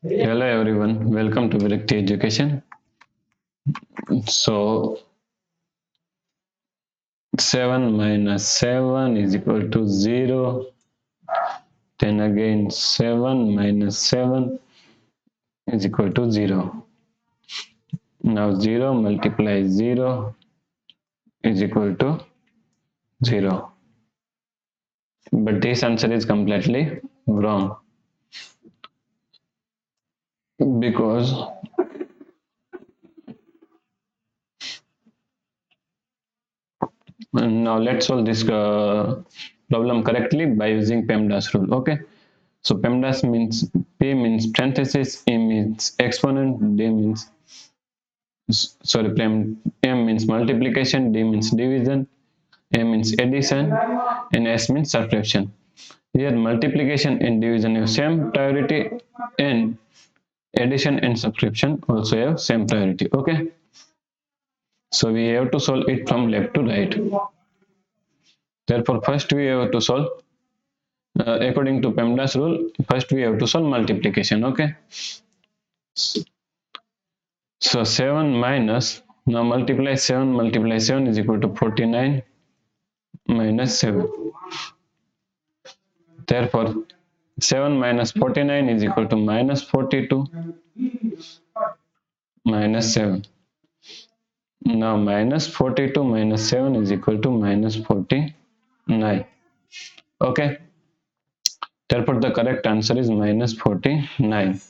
Hello everyone, welcome to Virakti Education. So 7 minus 7 is equal to 0. Then again 7 minus 7 is equal to 0. Now 0 multiplies 0 is equal to 0. But this answer is completely wrong because now let's solve this problem correctly by using PEMDAS rule. Okay. So PEMDAS means P means parenthesis, E means exponent, D means M means multiplication, D means division, A means addition, and S means subtraction. Here multiplication and division have same priority, and addition and subtraction also have same priority. Okay. So we have to solve it from left to right. Therefore, first we have to solve according to PEMDAS rule. First we have to solve multiplication. Okay. So 7 minus, now multiply 7 is equal to 49 minus 7. Therefore, 7 minus 49 is equal to minus 42 minus 7. Now minus 42 minus 7 is equal to minus 49. Okay. Therefore, the correct answer is minus 49.